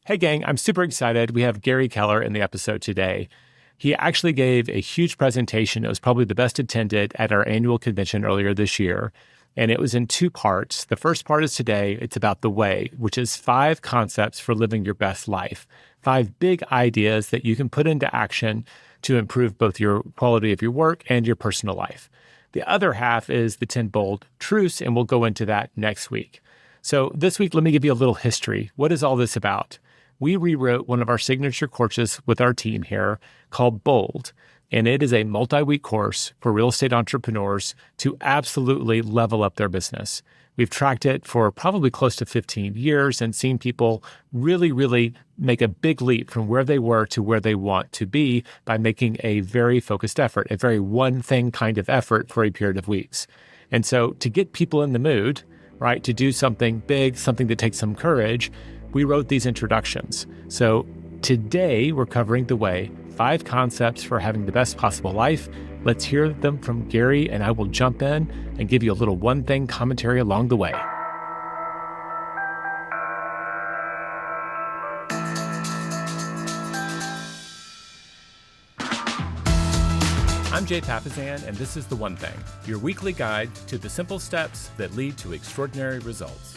Hey gang, I'm super excited. We have Gary Keller in the episode today. He actually gave a huge presentation. It was probably the best attended at our annual convention earlier this year. And it was in two parts. The first part is today. It's about the way, which is 5 concepts for living your best life. 5 big ideas that you can put into action to improve both your quality of your work and your personal life. The other half is the 10 bold truths, and we'll go into that next week. So this week, let me give you a little history. What is all this about? We rewrote one of our signature courses with our team here called Bold, and it is a multi-week course for real estate entrepreneurs to absolutely level up their business. We've tracked it for probably close to 15 years and seen people really make a big leap from where they were to where they want to be by making a very focused effort, a very one thing kind of effort for a period of weeks. And so to get people in the mood, right, to do something big, something that takes some courage, we wrote these introductions. So today we're covering the way, 5 concepts for having the best possible life. Let's hear them from Gary, and I will jump in and give you a little one thing commentary along the way. I'm Jay Papasan, and this is The One Thing, your weekly guide to the simple steps that lead to extraordinary results.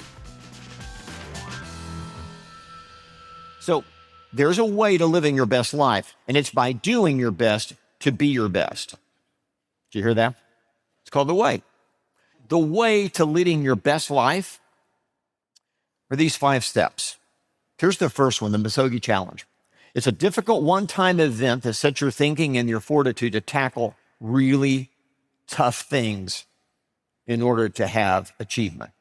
So there's a way to living your best life, and it's by doing your best to be your best. Did you hear that? It's called the way. The way to leading your best life are these 5 steps. Here's the first one, the Misogi challenge. It's a difficult one-time event that sets your thinking and your fortitude to tackle really tough things in order to have achievement,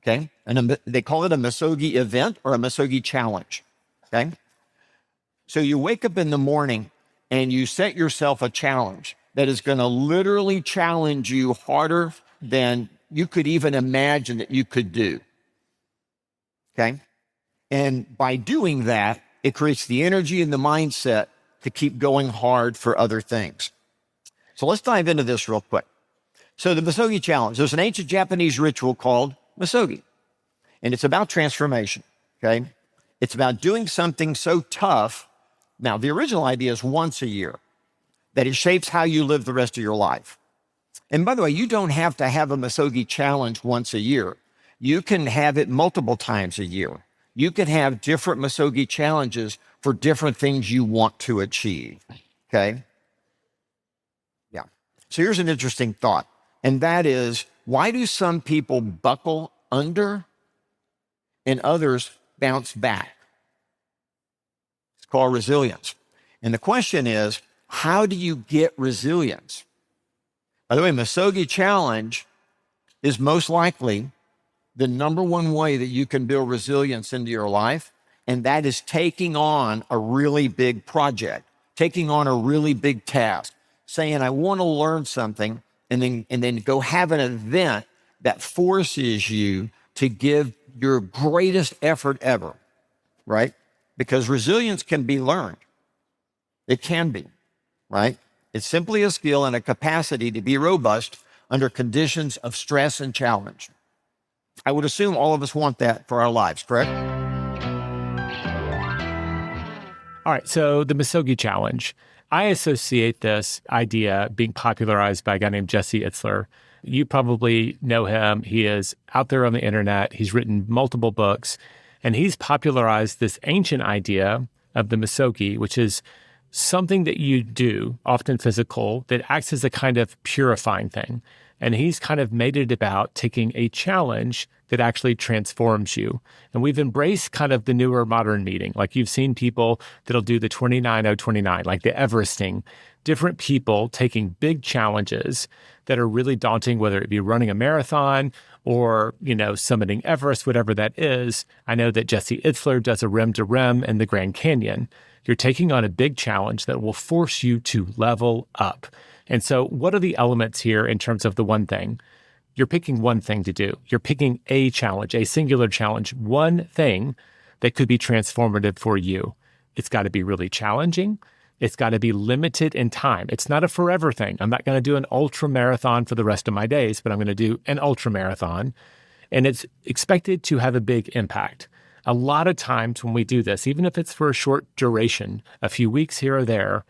okay? And they call it a Misogi event or a Misogi challenge, okay? So you wake up in the morning and you set yourself a challenge that is going to literally challenge you harder than you could even imagine that you could do, okay? And by doing that, it creates the energy and the mindset to keep going hard for other things. So let's dive into this real quick. So the Misogi challenge, there's an ancient Japanese ritual called Misogi, and it's about transformation, okay? It's about doing something so tough. Now, the original idea is once a year, that it shapes how you live the rest of your life. And by the way, you don't have to have a Misogi challenge once a year. You can have it multiple times a year. You can have different Misogi challenges for different things you want to achieve, okay? Yeah. So here's an interesting thought, and that is, why do some people buckle under and others bounce back? It's called resilience. And the question is, how do you get resilience? By the way, Misogi challenge is most likely the number one way that you can build resilience into your life, and that is taking on a really big project, taking on a really big task, saying, I want to learn something, and then go have an event that forces you to give your greatest effort ever, right? Because resilience can be learned. It can be, right? It's simply a skill and a capacity to be robust under conditions of stress and challenge. I would assume all of us want that for our lives, correct? All right, so the Misogi challenge. I associate this idea being popularized by a guy named Jesse Itzler. You probably know him. He is out there on the internet. He's written multiple books, and he's popularized this ancient idea of the Misogi, which is something that you do, often physical, that acts as a kind of purifying thing. And he's kind of made it about taking a challenge that actually transforms you. And we've embraced kind of the newer modern meaning. Like you've seen people that'll do the 29-0-29, like the Everesting, different people taking big challenges that are really daunting, whether it be running a marathon or, summiting Everest, whatever that is. I know that Jesse Itzler does a rim to rim in the Grand Canyon. You're taking on a big challenge that will force you to level up. And so what are the elements here in terms of the one thing? You're picking one thing to do. You're picking a challenge, a singular challenge, one thing that could be transformative for you. It's got to be really challenging. It's got to be limited in time. It's not a forever thing. I'm not going to do an ultra marathon for the rest of my days, but I'm going to do an ultra marathon. And it's expected to have a big impact. A lot of times when we do this, even if it's for a short duration, a few weeks here or there,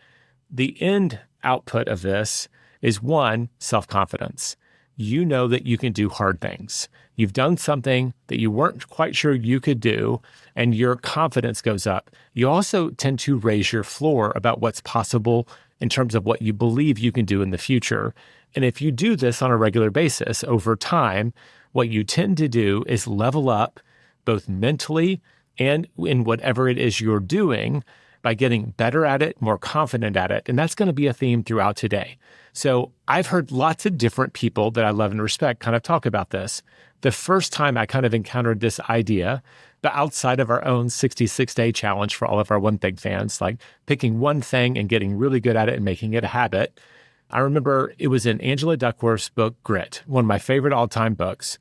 the end output of this is one, self-confidence. You know that you can do hard things. You've done something that you weren't quite sure you could do, and your confidence goes up. You also tend to raise your floor about what's possible in terms of what you believe you can do in the future. And if you do this on a regular basis over time, what you tend to do is level up both mentally and in whatever it is you're doing by getting better at it, more confident at it. And that's going to be a theme throughout today. So I've heard lots of different people that I love and respect kind of talk about this. The first time I kind of encountered this idea, but outside of our own 66-day challenge for all of our One Thing fans, like picking one thing and getting really good at it and making it a habit, I remember it was in Angela Duckworth's book, Grit, one of my favorite all-time books.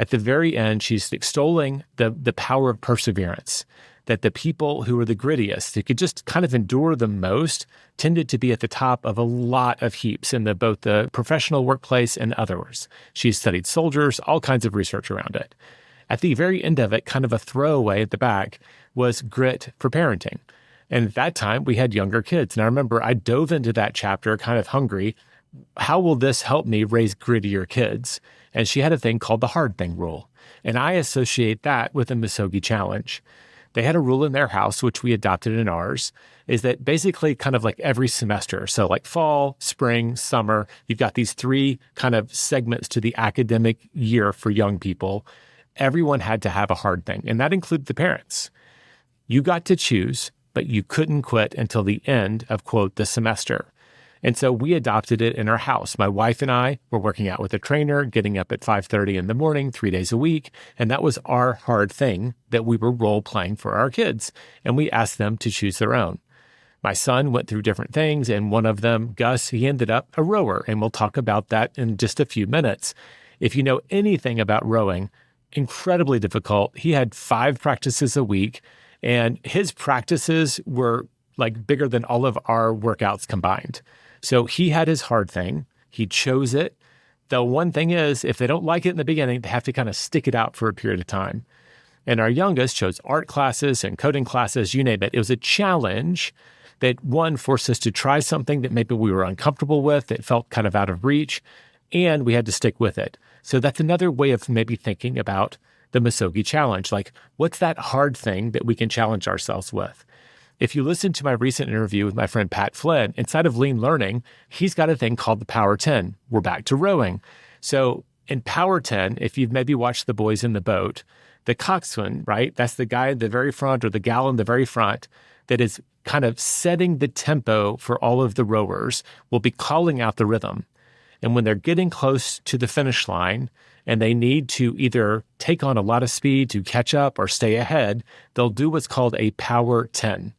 At the very end, she's extolling the power of perseverance, that the people who were the grittiest, who could just kind of endure the most, tended to be at the top of a lot of heaps in both the professional workplace and others. She studied soldiers, all kinds of research around it. At the very end of it, kind of a throwaway at the back, was grit for parenting. And at that time, we had younger kids. And I remember I dove into that chapter kind of hungry. How will this help me raise grittier kids? And she had a thing called the hard thing rule. And I associate that with the Misogi challenge. They had a rule in their house, which we adopted in ours, is that basically kind of like every semester, so like fall, spring, summer, you've got these three kind of segments to the academic year for young people. Everyone had to have a hard thing, and that included the parents. You got to choose, but you couldn't quit until the end of, quote, the semester. And so we adopted it in our house. My wife and I were working out with a trainer, getting up at 5:30 in the morning, 3 days a week. And that was our hard thing that we were role playing for our kids. And we asked them to choose their own. My son went through different things. And one of them, Gus, he ended up a rower. And we'll talk about that in just a few minutes. If you know anything about rowing, incredibly difficult. He had 5 practices a week. And his practices were like bigger than all of our workouts combined. So he had his hard thing. He chose it. The one thing is, if they don't like it in the beginning, they have to kind of stick it out for a period of time. And our youngest chose art classes and coding classes, you name it. It was a challenge that, one, forced us to try something that maybe we were uncomfortable with, that felt kind of out of reach, and we had to stick with it. So that's another way of maybe thinking about the Misogi challenge. Like, what's that hard thing that we can challenge ourselves with? If you listen to my recent interview with my friend Pat Flynn, inside of Lean Learning, he's got a thing called the Power 10. We're back to rowing. So in Power 10, if you've maybe watched The Boys in the Boat, the coxswain, right? That's the guy in the very front or the gal in the very front that is kind of setting the tempo for all of the rowers, will be calling out the rhythm. And when they're getting close to the finish line and they need to either take on a lot of speed to catch up or stay ahead, they'll do what's called a Power 10.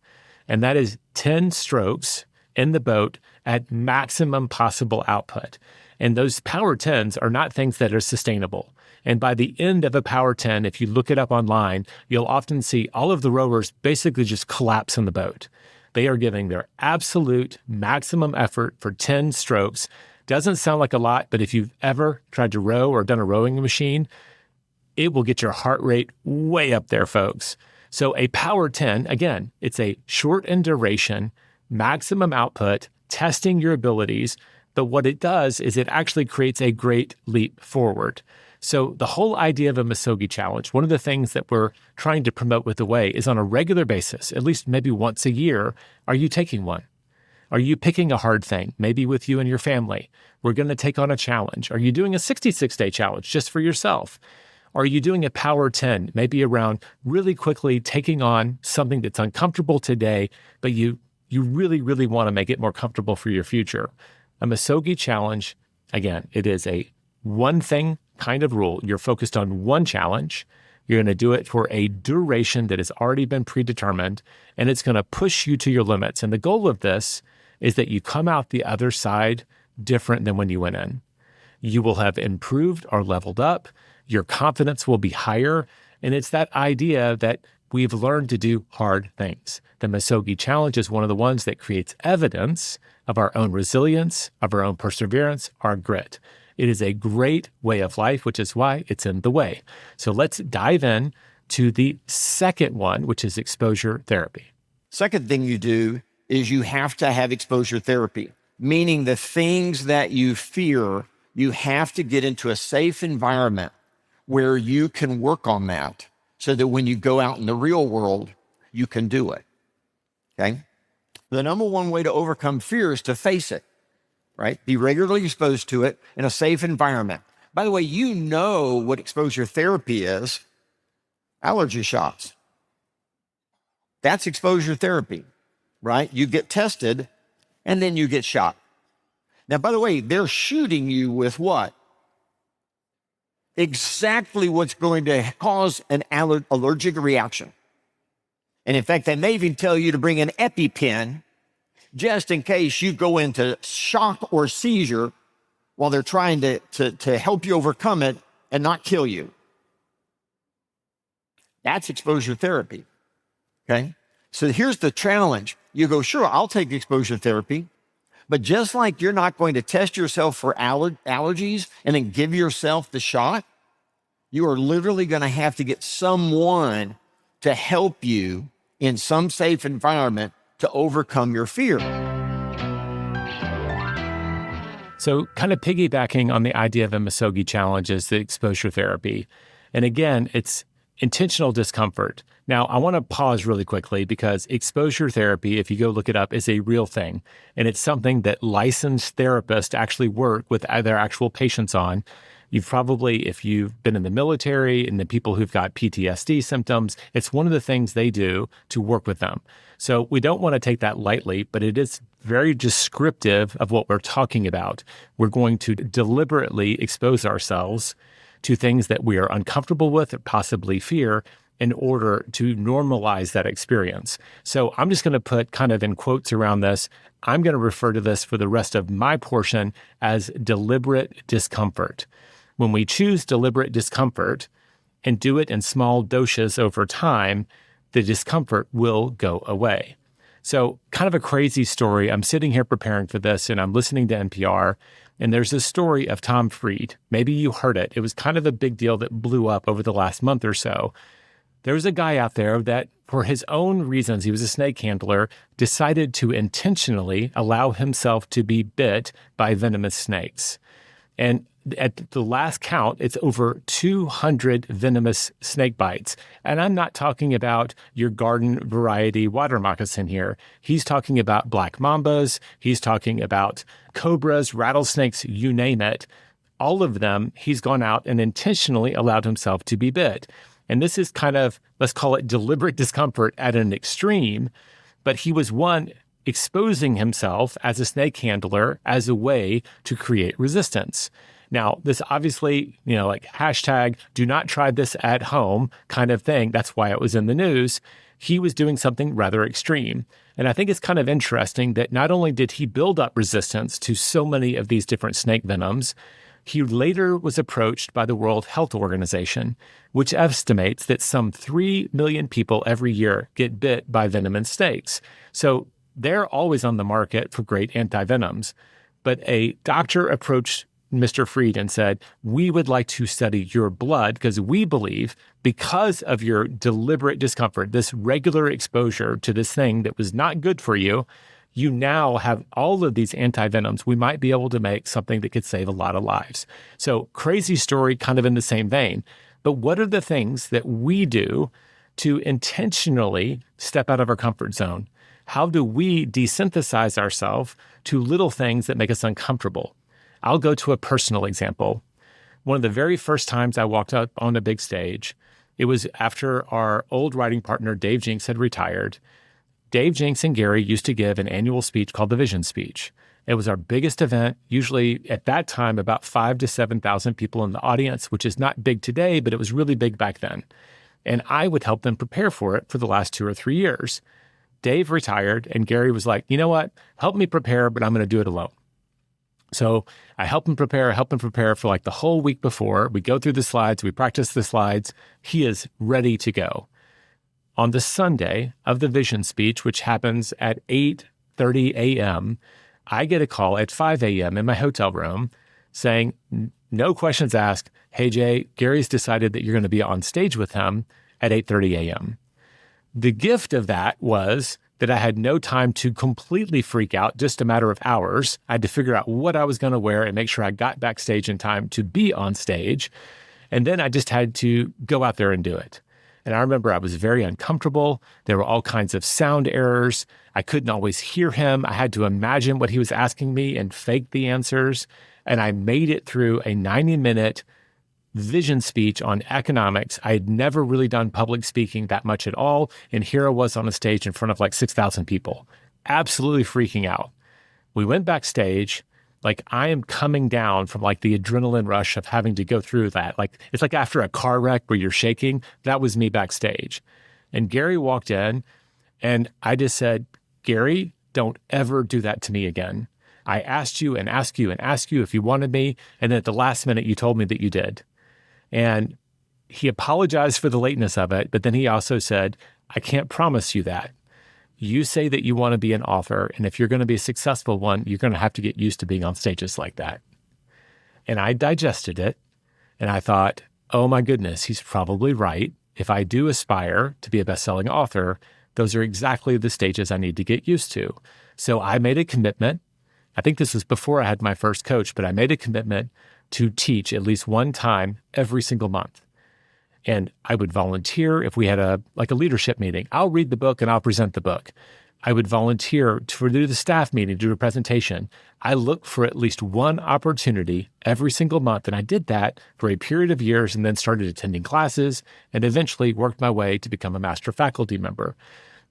And that is 10 strokes in the boat at maximum possible output. And those Power 10s are not things that are sustainable. And by the end of a Power 10, if you look it up online, you'll often see all of the rowers basically just collapse in the boat. They are giving their absolute maximum effort for 10 strokes. Doesn't sound like a lot, but if you've ever tried to row or done a rowing machine, it will get your heart rate way up there, folks. So a Power 10, again, it's a short in duration, maximum output, testing your abilities. But what it does is it actually creates a great leap forward. So the whole idea of a Misogi challenge, one of the things that we're trying to promote with the Way is on a regular basis, at least maybe once a year, are you taking one? Are you picking a hard thing, maybe with you and your family? We're going to take on a challenge. Are you doing a 66-day challenge just for yourself? Are you doing a Power 10, maybe around really quickly taking on something that's uncomfortable today, but you really, really want to make it more comfortable for your future? A Misogi challenge, again, it is a one thing kind of rule. You're focused on one challenge. You're going to do it for a duration that has already been predetermined, and it's going to push you to your limits. And the goal of this is that you come out the other side different than when you went in. You will have improved or leveled up. Your confidence will be higher. And it's that idea that we've learned to do hard things. The Misogi challenge is one of the ones that creates evidence of our own resilience, of our own perseverance, our grit. It is a great way of life, which is why it's in the Way. So let's dive in. to the second one, which is exposure therapy. Second thing you do is you have to have exposure therapy, meaning the things that you fear, you have to get into a safe environment where you can work on that so that when you go out in the real world, you can do it. Okay? The number one way to overcome fear is to face it, right? Be regularly exposed to it in a safe environment. By the way, you know what exposure therapy is. Allergy shots. That's exposure therapy, right? You get tested and then you get shot. Now, by the way, they're shooting you with what? Exactly what's going to cause an allergic reaction. And in fact, they may even tell you to bring an EpiPen just in case you go into shock or seizure while they're trying to help you overcome it and not kill you. That's exposure therapy, okay? So here's the challenge. You go, sure, I'll take exposure therapy, but just like you're not going to test yourself for allergies and then give yourself the shot, you are literally going to have to get someone to help you in some safe environment to overcome your fear. So kind of piggybacking on the idea of a Misogi challenge is the exposure therapy. And again, it's intentional discomfort. Now, I want to pause really quickly because exposure therapy, if you go look it up, is a real thing. And it's something that licensed therapists actually work with their actual patients on. You've probably, if you've been in the military and the people who've got PTSD symptoms, it's one of the things they do to work with them. So we don't want to take that lightly, but it is very descriptive of what we're talking about. We're going to deliberately expose ourselves to things that we are uncomfortable with or possibly fear in order to normalize that experience. So I'm just going to put kind of in quotes around this. I'm going to refer to this for the rest of my portion as deliberate discomfort. When we choose deliberate discomfort and do it in small doses over time, the discomfort will go away. So kind of a crazy story. I'm sitting here preparing for this and I'm listening to NPR, and there's a story of Tom Fried. Maybe you heard it. It was kind of a big deal that blew up over the last month or so. There was a guy out there that, for his own reasons, he was a snake handler, decided to intentionally allow himself to be bit by venomous snakes. And at the last count, it's over 200 venomous snake bites. And I'm not talking about your garden variety water moccasin here. He's talking about black mambas. He's talking about cobras, rattlesnakes, you name it. All of them, he's gone out and intentionally allowed himself to be bit. And this is kind of, let's call it deliberate discomfort at an extreme. But he was exposing himself as a snake handler as a way to create resistance. Now, this obviously, like hashtag, do not try this at home kind of thing. That's why it was in the news. He was doing something rather extreme. And I think it's kind of interesting that not only did he build up resistance to so many of these different snake venoms, he later was approached by the World Health Organization, which estimates that some 3 million people every year get bit by venomous snakes. So they're always on the market for great antivenoms. But a doctor approached Mr. Fried and said, we would like to study your blood because we believe because of your deliberate discomfort, this regular exposure to this thing that was not good for you, you now have all of these antivenoms. We might be able to make something that could save a lot of lives. So crazy story, kind of in the same vein. But what are the things that we do to intentionally step out of our comfort zone? How do we desynthesize ourselves to little things that make us uncomfortable? I'll go to a personal example. One of the very first times I walked up on a big stage, it was after our old writing partner, Dave Jinks, had retired. Dave Jinks and Gary used to give an annual speech called the Vision Speech. It was our biggest event, usually at that time, about 5,000 to 7,000 people in the audience, which is not big today, but it was really big back then. And I would help them prepare for it for the last 2 or 3 years. Dave retired, and Gary was like, you know what? Help me prepare, but I'm going to do it alone. So I help him prepare for like the whole week before. We go through the slides, we practice the slides. He is ready to go. On the Sunday of the vision speech, which happens at 8:30 a.m., I get a call at 5 a.m. in my hotel room saying, no questions asked. Hey, Jay, Gary's decided that you're going to be on stage with him. at 8:30 a.m. The gift of that was that I had no time to completely freak out, just a matter of hours. I had to figure out what I was going to wear and make sure I got backstage in time to be on stage. And then I just had to go out there and do it. And I remember I was very uncomfortable. There were all kinds of sound errors. I couldn't always hear him. I had to imagine what he was asking me and fake the answers. And I made it through a 90-minute vision speech on economics. I had never really done public speaking that much at all. And here I was on a stage in front of like 6,000 people, absolutely freaking out. We went backstage. Like I am coming down from like the adrenaline rush of having to go through that. Like it's like after a car wreck where you're shaking. That was me backstage. And Gary walked in and I just said, Gary, don't ever do that to me again. I asked you and asked you and asked you if you wanted me. And then at the last minute, you told me that you did. And he apologized for the lateness of it. But then he also said, I can't promise you that. You say that you want to be an author, and if you're going to be a successful one, you're going to have to get used to being on stages like that. And I digested it, and I thought, oh my goodness, he's probably right. If I do aspire to be a best-selling author, those are exactly the stages I need to get used to. So I made a commitment. I think this was before I had my first coach, but I made a commitment to teach at least one time every single month. And I would volunteer if we had a leadership meeting. I'll read the book and I'll present the book. I would volunteer to do the staff meeting, do a presentation. I looked for at least one opportunity every single month. And I did that for a period of years and then started attending classes and eventually worked my way to become a master faculty member.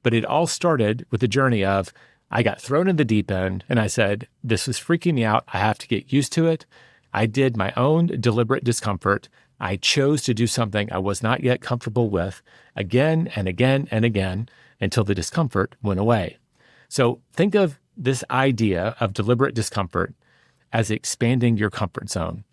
But it all started with the journey of I got thrown in the deep end and I said, this is freaking me out. I have to get used to it. I did my own deliberate discomfort. I chose to do something I was not yet comfortable with again and again and again until the discomfort went away. So think of this idea of deliberate discomfort as expanding your comfort zone.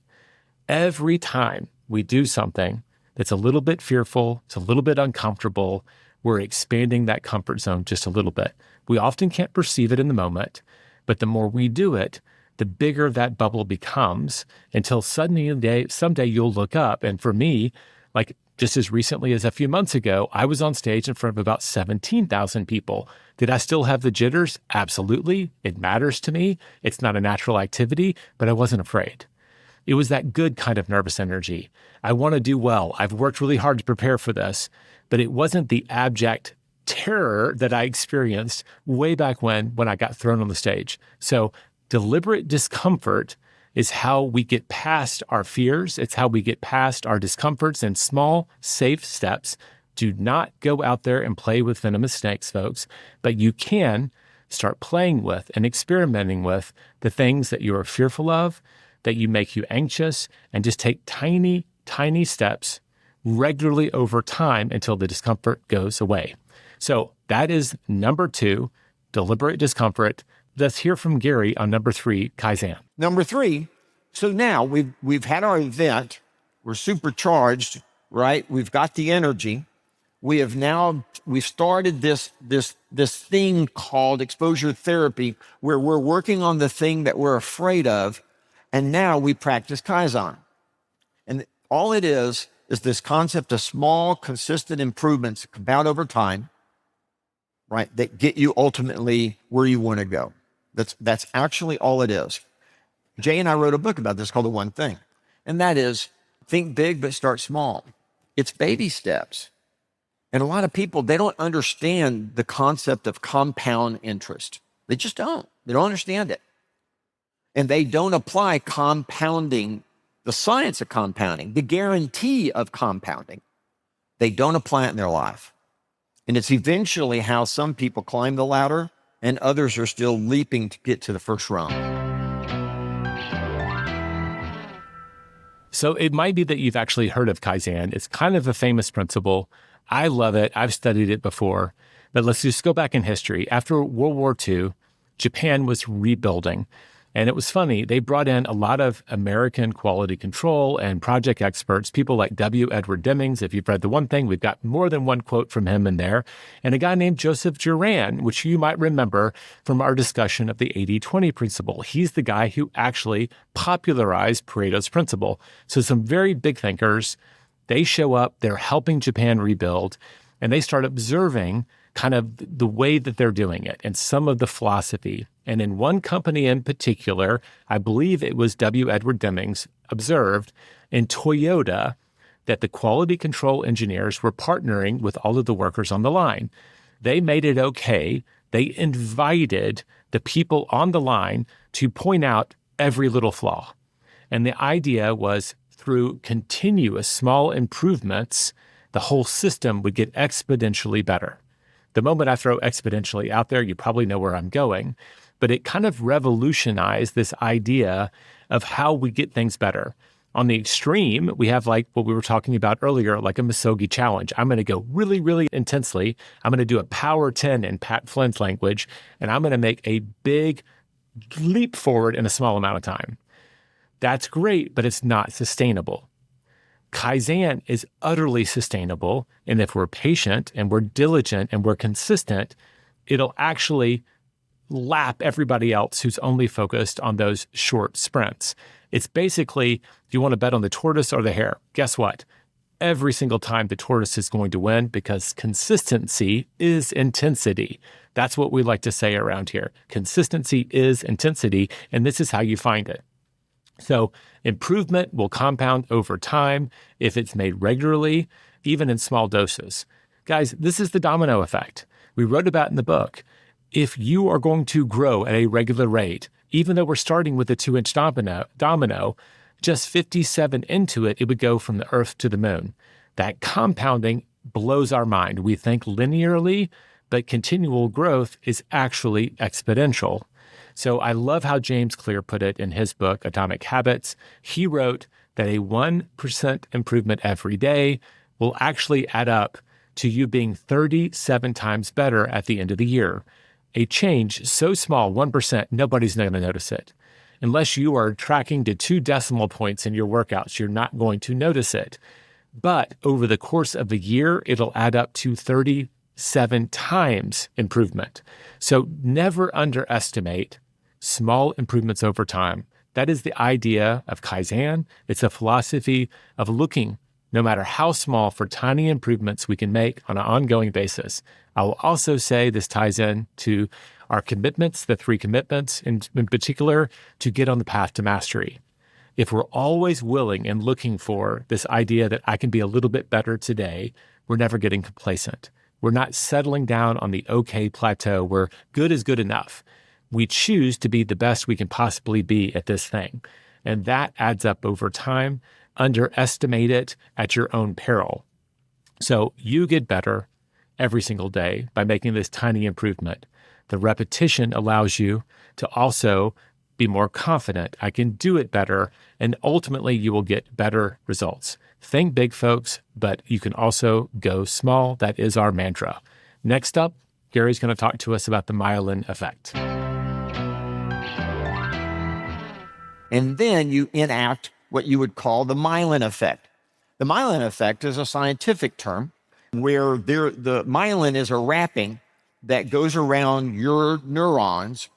Every time we do something that's a little bit fearful, it's a little bit uncomfortable, we're expanding that comfort zone just a little bit. We often can't perceive it in the moment, but the more we do it, the bigger that bubble becomes until suddenly someday you'll look up. And for me, like just as recently as a few months ago, I was on stage in front of about 17,000 people. Did I still have the jitters? Absolutely. It matters to me. It's not a natural activity, but I wasn't afraid. It was that good kind of nervous energy. I want to do well. I've worked really hard to prepare for this, but it wasn't the abject terror that I experienced way back when I got thrown on the stage. So deliberate discomfort is how we get past our fears. It's how we get past our discomforts in small, safe steps. Do not go out there and play with venomous snakes, folks, but you can start playing with and experimenting with the things that you are fearful of, that you make you anxious, and just take tiny, tiny steps regularly over time until the discomfort goes away. So that is number 2, deliberate discomfort. Let's hear from Gary on number 3, Kaizen. Number 3, so now we've had our event. We're supercharged, right? We've got the energy. We've started this thing called exposure therapy, where we're working on the thing that we're afraid of, and now we practice Kaizen. And all it is this concept of small, consistent improvements that compound over time, right? That get you ultimately where you want to go. That's actually all it is. Jay and I wrote a book about this called The One Thing. And that is, think big, but start small. It's baby steps. And a lot of people, they don't understand the concept of compound interest. They just don't. They don't understand it. And they don't apply compounding, the science of compounding, the guarantee of compounding. They don't apply it in their life. And it's eventually how some people climb the ladder and others are still leaping to get to the first rung. So it might be that you've actually heard of Kaizen. It's kind of a famous principle. I love it. I've studied it before. But let's just go back in history. After World War II, Japan was rebuilding. And it was funny, they brought in a lot of American quality control and project experts, people like W. Edward Demings. If you've read The One Thing, we've got more than one quote from him in there. And a guy named Joseph Juran, which you might remember from our discussion of the 80-20 principle. He's the guy who actually popularized Pareto's principle. So some very big thinkers They show up, they're helping Japan rebuild, and they start observing kind of the way that they're doing it and some of the philosophy. And in one company in particular, I believe it was W. Edward Demings, observed in Toyota that the quality control engineers were partnering with all of the workers on the line. They made it okay. They invited the people on the line to point out every little flaw. And the idea was through continuous small improvements, the whole system would get exponentially better. The moment I throw exponentially out there, you probably know where I'm going, but it kind of revolutionized this idea of how we get things better. On the extreme, we have like what we were talking about earlier, like a Misogi challenge. I'm going to go really, really intensely. I'm going to do a power 10 in Pat Flynn's language, and I'm going to make a big leap forward in a small amount of time. That's great, but it's not sustainable. Kaizen is utterly sustainable, and if we're patient and we're diligent and we're consistent, it'll actually lap everybody else who's only focused on those short sprints. It's basically, do you want to bet on the tortoise or the hare? Guess what? Every single time the tortoise is going to win because consistency is intensity. That's what we like to say around here. Consistency is intensity, and this is how you find it. So improvement will compound over time if it's made regularly, even in small doses. Guys, this is the domino effect we wrote about in the book. If you are going to grow at a regular rate, even though we're starting with a 2-inch domino, just 57 into it, it would go from the earth to the moon. That compounding blows our mind. We think linearly, but continual growth is actually exponential. So I love how James Clear put it in his book, Atomic Habits. He wrote that a 1% improvement every day will actually add up to you being 37 times better at the end of the year. A change so small, 1%, nobody's going to notice it. Unless you are tracking to 2 decimal points in your workouts, you're not going to notice it. But over the course of a year, it'll add up to 37 times improvement. So never underestimate small improvements over time. That is the idea of Kaizen. It's a philosophy of looking, no matter how small, for tiny improvements we can make on an ongoing basis. I will also say this ties in to our commitments, the 3 commitments in particular, to get on the path to mastery. If we're always willing and looking for this idea that I can be a little bit better today, we're never getting complacent. We're not settling down on the okay plateau where good is good enough. We choose to be the best we can possibly be at this thing. And that adds up over time. Underestimate it at your own peril. So you get better every single day by making this tiny improvement. The repetition allows you to also be more confident. I can do it better, and ultimately you will get better results. Think big, folks, but you can also go small. That is our mantra. Next up, Gary's going to talk to us about the myelin effect. And then you enact what you would call the myelin effect. The myelin effect is a scientific term where the myelin is a wrapping that goes around your neurons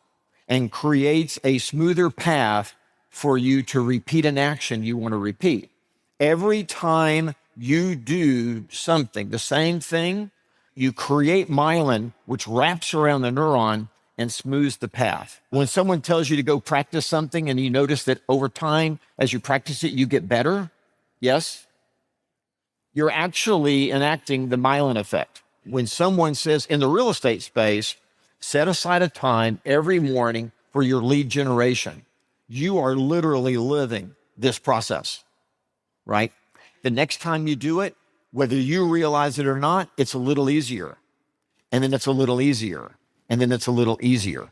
and creates a smoother path for you to repeat an action you want to repeat. Every time you do something, the same thing, you create myelin, which wraps around the neuron and smooths the path. When someone tells you to go practice something and you notice that over time, as you practice it, you get better, yes, you're actually enacting the myelin effect. When someone says in the real estate space, set aside a time every morning for your lead generation, you are literally living this process, right? The next time you do it, whether you realize it or not, it's a little easier. And then it's a little easier. And then it's a little easier.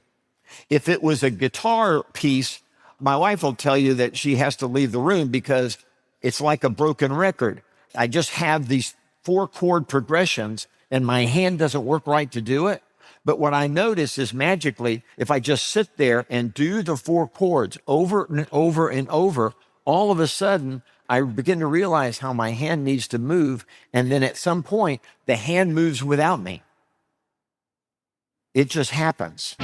If it was a guitar piece, my wife will tell you that she has to leave the room because it's like a broken record. I just have these 4 chord progressions and my hand doesn't work right to do it. But what I notice is magically, if I just sit there and do the 4 chords over and over and over, all of a sudden, I begin to realize how my hand needs to move. And then at some point, the hand moves without me. It just happens.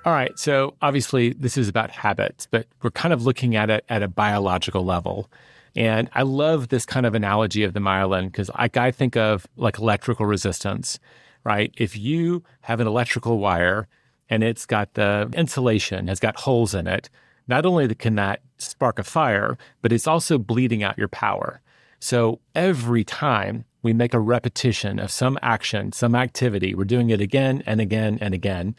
All right. So obviously, this is about habits, but we're kind of looking at it at a biological level. And I love this kind of analogy of the myelin because I think of like electrical resistance, right? If you have an electrical wire and it's got the insulation, has got holes in it, not only can that spark a fire, but it's also bleeding out your power. So every time we make a repetition of some action, some activity, we're doing it again and again and again.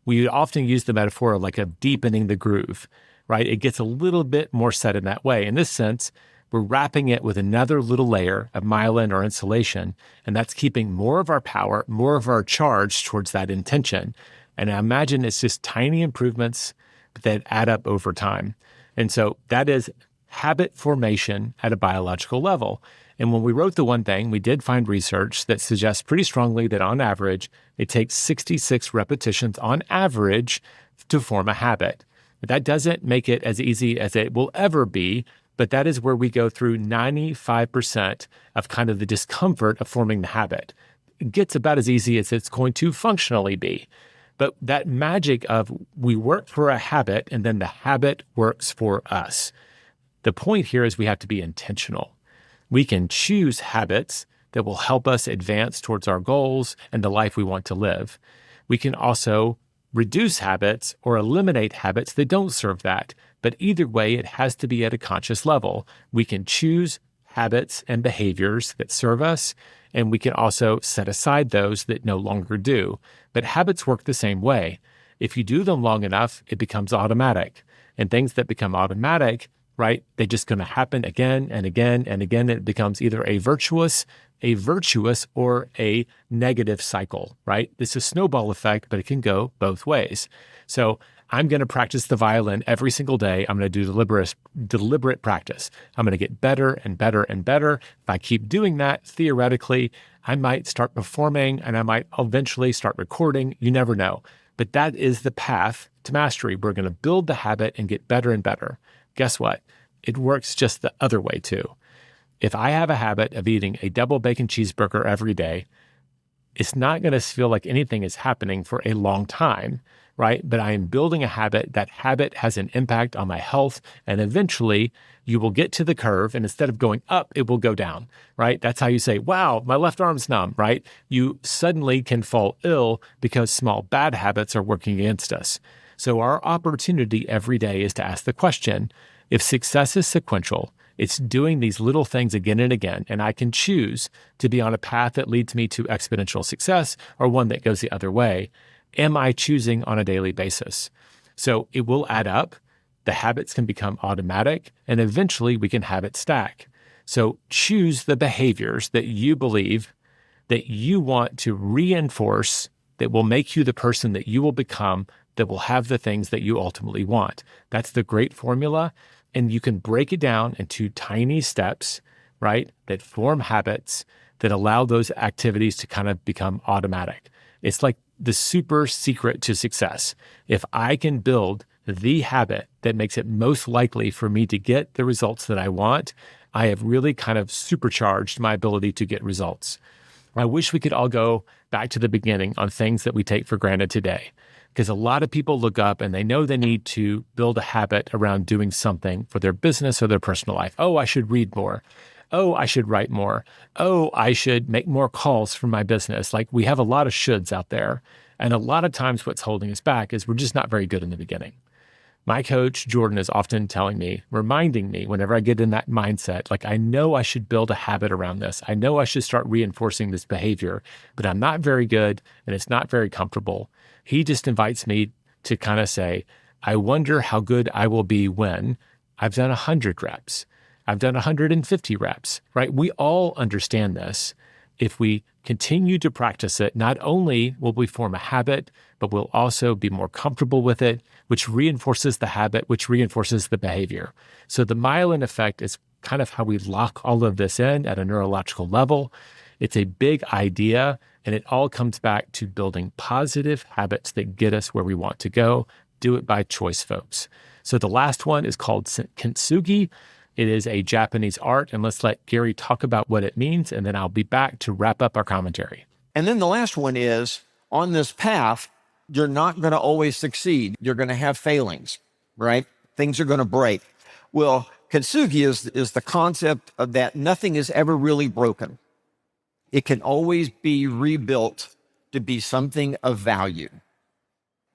We often use the metaphor of like a deepening the groove, right? It gets a little bit more set in that way. In this sense, we're wrapping it with another little layer of myelin or insulation, and that's keeping more of our power, more of our charge towards that intention. And I imagine it's just tiny improvements that add up over time. And so that is habit formation at a biological level. And when we wrote the one thing, we did find research that suggests pretty strongly that on average, it takes 66 repetitions on average to form a habit. But that doesn't make it as easy as it will ever be, but that is where we go through 95% of kind of the discomfort of forming the habit. It gets about as easy as it's going to functionally be. But that magic of we work for a habit and then the habit works for us. The point here is we have to be intentional. We can choose habits that will help us advance towards our goals and the life we want to live. We can also reduce habits or eliminate habits that don't serve that. But either way, it has to be at a conscious level. We can choose habits and behaviors that serve us, and we can also set aside those that no longer do. But habits work the same way. If you do them long enough, it becomes automatic. And things that become automatic, right, they're just going to happen again and again and again. It becomes either a virtuous or a negative cycle, right? This is a snowball effect, but it can go both ways. So I'm going to practice the violin every single day. I'm going to do deliberate practice. I'm going to get better and better and better. If I keep doing that, theoretically, I might start performing and I might eventually start recording. You never know. But that is the path to mastery. We're going to build the habit and get better and better. Guess what? It works just the other way too. If I have a habit of eating a double bacon cheeseburger every day, it's not going to feel like anything is happening for a long time, right? But I am building a habit. That habit has an impact on my health. And eventually you will get to the curve. And instead of going up, it will go down, right? That's how you say, wow, my left arm's numb, right? You suddenly can fall ill because small bad habits are working against us. So our opportunity every day is to ask the question, if success is sequential, it's doing these little things again and again, and I can choose to be on a path that leads me to exponential success or one that goes the other way. Am I choosing on a daily basis? So it will add up. The habits can become automatic, and eventually we can habit stack. So choose the behaviors that you believe that you want to reinforce that will make you the person that you will become, that will have the things that you ultimately want. That's the great formula. And you can break it down into tiny steps, right, that form habits that allow those activities to kind of become automatic. It's like the super secret to success. If I can build the habit that makes it most likely for me to get the results that I want, I have really kind of supercharged my ability to get results. I wish we could all go back to the beginning on things that we take for granted today. Because a lot of people look up and they know they need to build a habit around doing something for their business or their personal life. Oh, I should read more. Oh, I should write more. Oh, I should make more calls for my business. Like we have a lot of shoulds out there. And a lot of times what's holding us back is we're just not very good in the beginning. My coach, Jordan, is often telling me, reminding me whenever I get in that mindset, like I know I should build a habit around this. I know I should start reinforcing this behavior, but I'm not very good and it's not very comfortable. He just invites me to kind of say, I wonder how good I will be when I've done 100 reps. I've done 150 reps, right? We all understand this. If we continue to practice it, not only will we form a habit, but we'll also be more comfortable with it, which reinforces the habit, which reinforces the behavior. So the myelin effect is kind of how we lock all of this in at a neurological level. It's a big idea, and it all comes back to building positive habits that get us where we want to go. Do it by choice, folks. So the last one is called Kintsugi. It is a Japanese art, and let's let Gary talk about what it means, and then I'll be back to wrap up our commentary. And then the last one is, on this path, You're not going to always succeed. You're going to have failings, right? Things are going to break. Well, Kintsugi is the concept of that nothing is ever really broken. It can always be rebuilt to be something of value.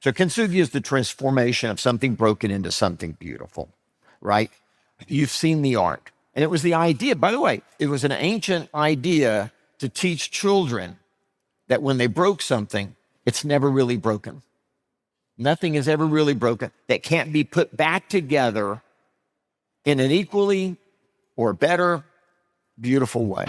So Kintsugi is the transformation of something broken into something beautiful, right? You've seen the art. And it was the idea, by the way, it was an ancient idea to teach children that when they broke something, it's never really broken. Nothing is ever really broken that can't be put back together in an equally or better, beautiful way.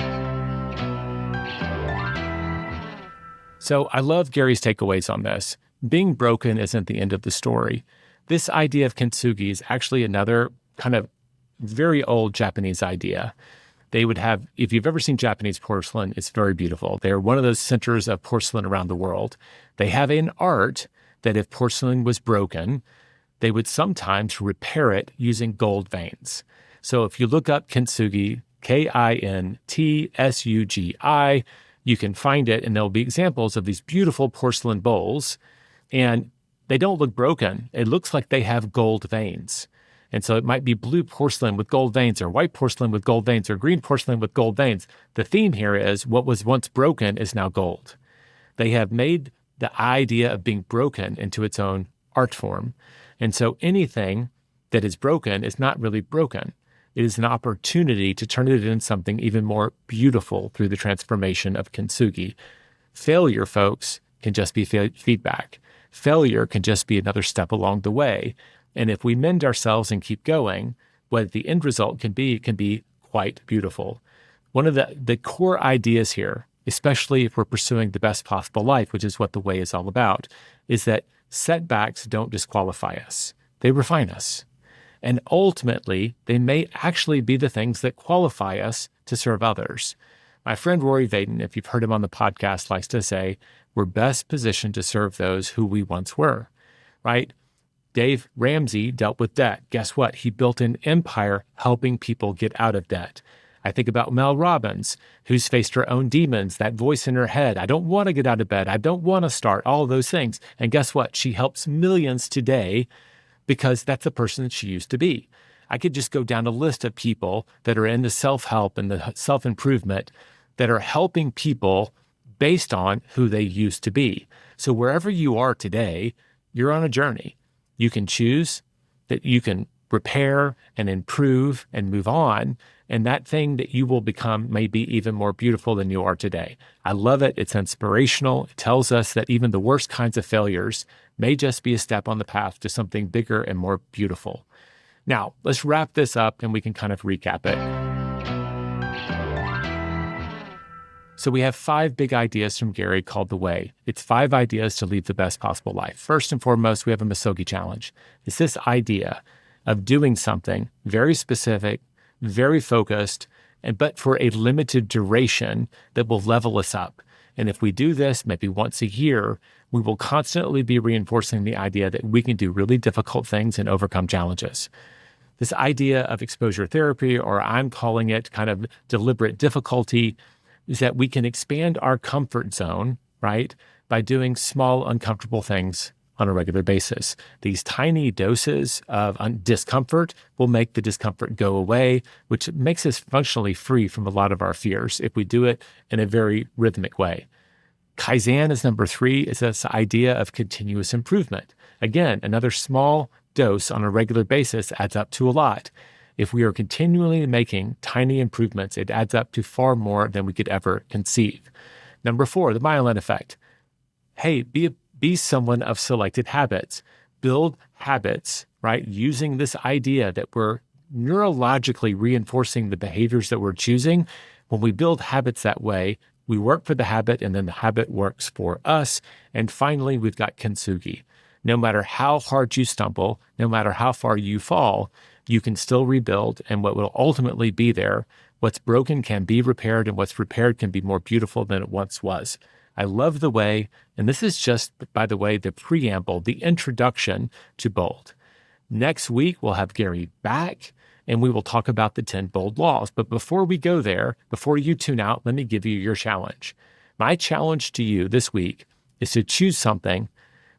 So I love Gary's takeaways on this. Being broken isn't the end of the story. This idea of kintsugi is actually another kind of very old Japanese idea. They would have, if you've ever seen Japanese porcelain, it's very beautiful. They're one of those centers of porcelain around the world. They have an art that if porcelain was broken, they would sometimes repair it using gold veins. So if you look up Kintsugi, Kintsugi, you can find it, and there'll be examples of these beautiful porcelain bowls, and they don't look broken. It looks like they have gold veins. And so it might be blue porcelain with gold veins, or white porcelain with gold veins, or green porcelain with gold veins. The theme here is what was once broken is now gold. They have made the idea of being broken into its own art form. And so anything that is broken is not really broken. It is an opportunity to turn it into something even more beautiful through the transformation of kintsugi. Failure, folks, can just be feedback. Failure can just be another step along the way. And if we mend ourselves and keep going, what the end result can be quite beautiful. One of the core ideas here, especially if we're pursuing the best possible life, which is what the way is all about, is that setbacks don't disqualify us. They refine us. And ultimately, they may actually be the things that qualify us to serve others. My friend Rory Vaden, if you've heard him on the podcast, likes to say, we're best positioned to serve those who we once were, right? Dave Ramsey dealt with debt. Guess what? He built an empire helping people get out of debt. I think about Mel Robbins, who's faced her own demons, that voice in her head. I don't want to get out of bed. I don't want to start, all of those things. And guess what? She helps millions today because that's the person that she used to be. I could just go down a list of people that are in the self-help and the self-improvement that are helping people based on who they used to be. So wherever you are today, you're on a journey. You can choose that you can repair and improve and move on, and that thing that you will become may be even more beautiful than you are today. I love it. It's inspirational. It tells us that even the worst kinds of failures may just be a step on the path to something bigger and more beautiful. Now, let's wrap this up and we can kind of recap it. So we have 5 big ideas from Gary called The Way. It's 5 ideas to lead the best possible life. First and foremost, we have a Misogi challenge. It's this idea of doing something very specific, very focused, but for a limited duration that will level us up. And if we do this maybe once a year, we will constantly be reinforcing the idea that we can do really difficult things and overcome challenges. This idea of exposure therapy, or I'm calling it kind of deliberate difficulty, is that we can expand our comfort zone, right, by doing small, uncomfortable things on a regular basis. These tiny doses of discomfort will make the discomfort go away, which makes us functionally free from a lot of our fears if we do it in a very rhythmic way. Kaizen is number 3, is this idea of continuous improvement. Again, another small dose on a regular basis adds up to a lot. If we are continually making tiny improvements, it adds up to far more than we could ever conceive. Number 4, the myelin effect. Hey, be someone of selected habits. Build habits, right? Using this idea that we're neurologically reinforcing the behaviors that we're choosing. When we build habits that way, we work for the habit and then the habit works for us. And finally, we've got Kintsugi. No matter how hard you stumble, no matter how far you fall, you can still rebuild, and what will ultimately be there, what's broken can be repaired, and what's repaired can be more beautiful than it once was. I love The Way, and this is just, by the way, the preamble, the introduction to Bold. Next week, we'll have Gary back, and we will talk about the 10 Bold Laws. But before we go there, before you tune out, let me give you your challenge. My challenge to you this week is to choose something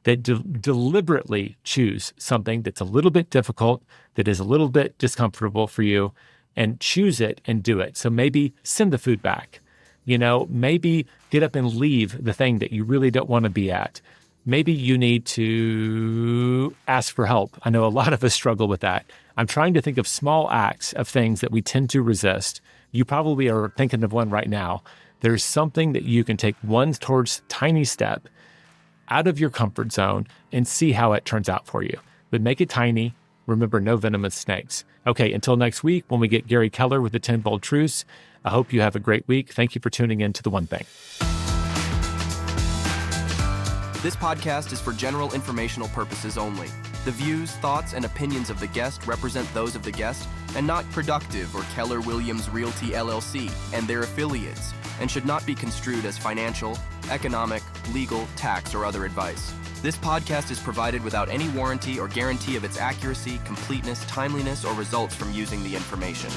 that deliberately choose something that's a little bit difficult, that is a little bit discomfortable for you, and choose it and do it. So maybe send the food back. Maybe get up and leave the thing that you really don't want to be at. Maybe you need to ask for help. I know a lot of us struggle with that. I'm trying to think of small acts of things that we tend to resist. You probably are thinking of one right now. There's something that you can take one towards tiny step out of your comfort zone and see how it turns out for you. But make it tiny. Remember, no venomous snakes. Okay, until next week when we get Gary Keller with the 10 Bold Truths, I hope you have a great week. Thank you for tuning in to The One Thing. This podcast is for general informational purposes only. The views, thoughts, and opinions of the guest represent those of the guest and not Productive or Keller Williams Realty LLC and their affiliates, and should not be construed as financial, economic, legal, tax, or other advice. This podcast is provided without any warranty or guarantee of its accuracy, completeness, timeliness, or results from using the information.